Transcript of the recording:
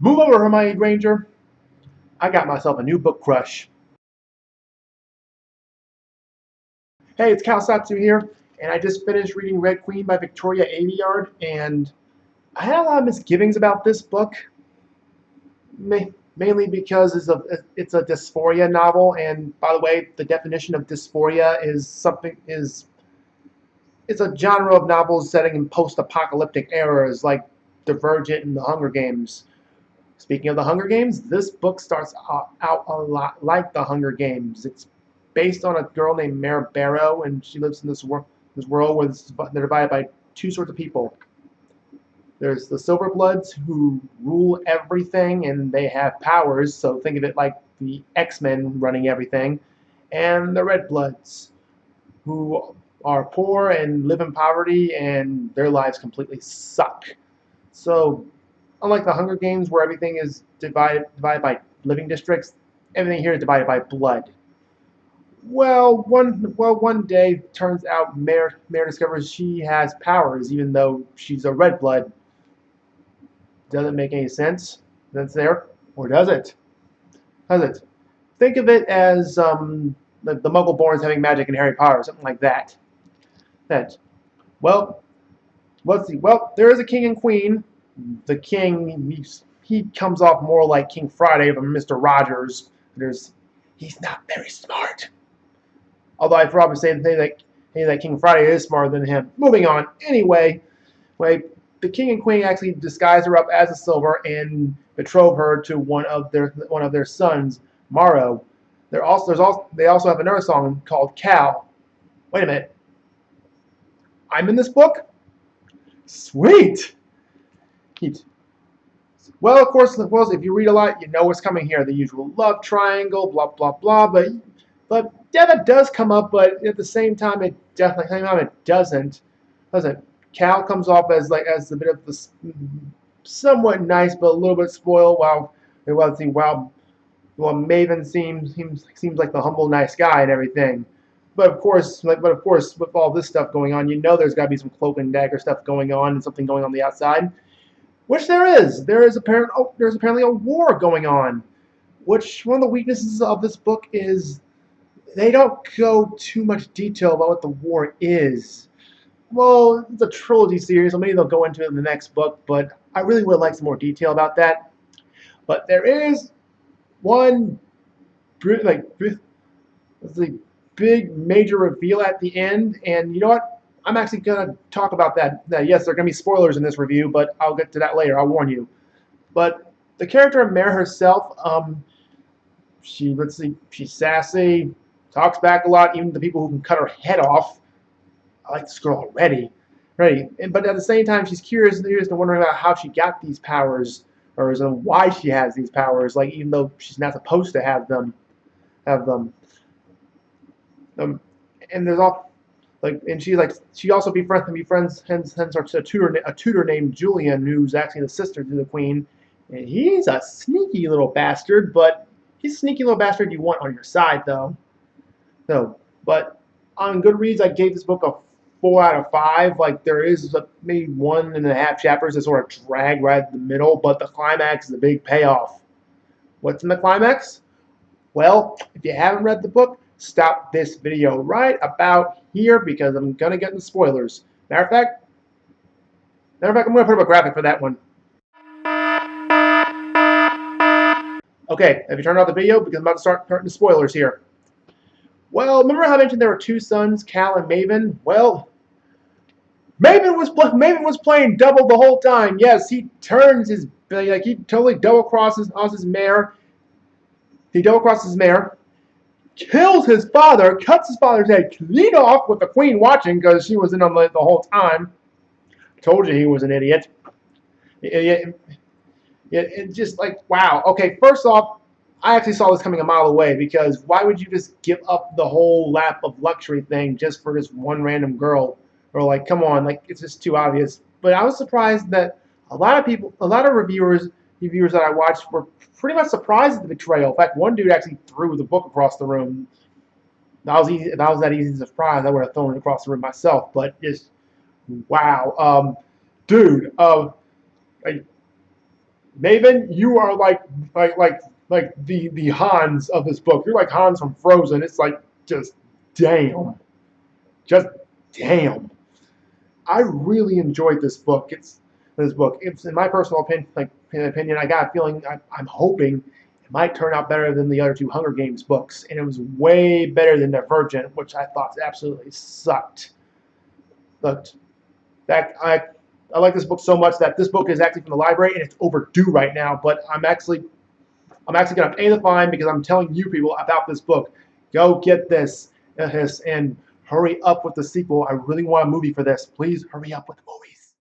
Move over, Hermione Granger. I got myself a new book crush. Hey, it's Cal Satsu here, and I just finished reading Red Queen by Victoria Aveyard, and I had a lot of misgivings about this book, mainly because it's a dysphoria novel, and by the way, the definition of dysphoria is it's a genre of novels setting in post-apocalyptic eras like Divergent and The Hunger Games. Speaking of The Hunger Games, this book starts out a lot like The Hunger Games. It's based on a girl named Mare Barrow, and she lives in this world where they're divided by two sorts of people. There's the Silverbloods who rule everything, and they have powers. So think of it like the X-Men running everything, and the Redbloods who are poor and live in poverty, and their lives completely suck. So unlike the Hunger Games, where everything is divided by living districts, everything here is divided by blood. One day turns out Mare discovers she has powers, even though she's a red blood. Doesn't make any sense. That's there, or does it? Does it? Think of it as the Muggle-borns having magic in Harry Potter, something like that. That. Well, let's see. Well, there is a king and queen. The king, he comes off more like King Friday from Mr. Rogers. He's not very smart. Although I'd probably say that King Friday is smarter than him. Moving on. Anyway, the king and queen actually disguise her up as a silver and betroth her to one of their sons, Morrow. They also have another song called Cal. Wait a minute. I'm in this book? Sweet. Well, of course, if you read a lot, you know what's coming here. The usual love triangle, blah blah blah. But yeah, that does come up. But at the same time, it doesn't. Doesn't. Cal comes off as a bit of the somewhat nice, but a little bit spoiled. While Maven seems like the humble, nice guy and everything. But of course, with all this stuff going on, you know there's got to be some cloak and dagger stuff going on and something going on the outside. Which there is. There's apparently a war going on. Which one of the weaknesses of this book is they don't go too much detail about what the war is. Well, it's a trilogy series, so maybe they'll go into it in the next book, but I really would like some more detail about that. But there is one big major reveal at the end, and you know what? I'm actually gonna talk about that. Yes, there are gonna be spoilers in this review, but I'll get to that later. I'll warn you. But the character of Mare herself, she's sassy, talks back a lot, even to people who can cut her head off. I like this girl already. But at the same time, she's curious and wondering about how she got these powers, or why she has these powers. Like even though she's not supposed to have them. Um, and there's all and she also befriends hence a tutor named Julian, who's actually the sister to the queen, and he's a sneaky little bastard, but he's a sneaky little bastard you want on your side though. But on Goodreads, I gave this book a 4 out of 5. Like there is maybe 1.5 chapters that sort of drag right in the middle, but the climax is a big payoff. What's in the climax? Well, if you haven't read the book, stop this video right about here because I'm gonna get into spoilers. Matter of fact, I'm gonna put up a graphic for that one. Okay, have you turned off the video because I'm about to start the spoilers here. Well, remember how I mentioned there were two sons, Cal and Maven? Well, Maven was playing double the whole time. Yes, he turns he totally double crosses his mare. He double crosses his mare, kills his father, cuts his father's head clean off with the queen watching because she was in on the whole time. Told you he was an idiot. It's just like, wow. Okay, first off, I actually saw this coming a mile away because why would you just give up the whole lap of luxury thing just for this one random girl? Or like, come on, like it's just too obvious. But I was surprised that a lot of reviewers that I watched were pretty much surprised at the betrayal. In fact, one dude actually threw the book across the room. If I was that easy to surprise, I would have thrown it across the room myself. But just wow, dude. Maven, you are like the Hans of this book. You're like Hans from Frozen. It's like just damn, just damn. I really enjoyed this book. It's in my personal opinion. I got a feeling. I'm hoping it might turn out better than the other two Hunger Games books, and it was way better than Divergent, which I thought absolutely sucked. But that I like this book so much that this book is actually from the library and it's overdue right now. But I'm actually going to pay the fine because I'm telling you people about this book. Go get this, and hurry up with the sequel. I really want a movie for this. Please hurry up with the movies.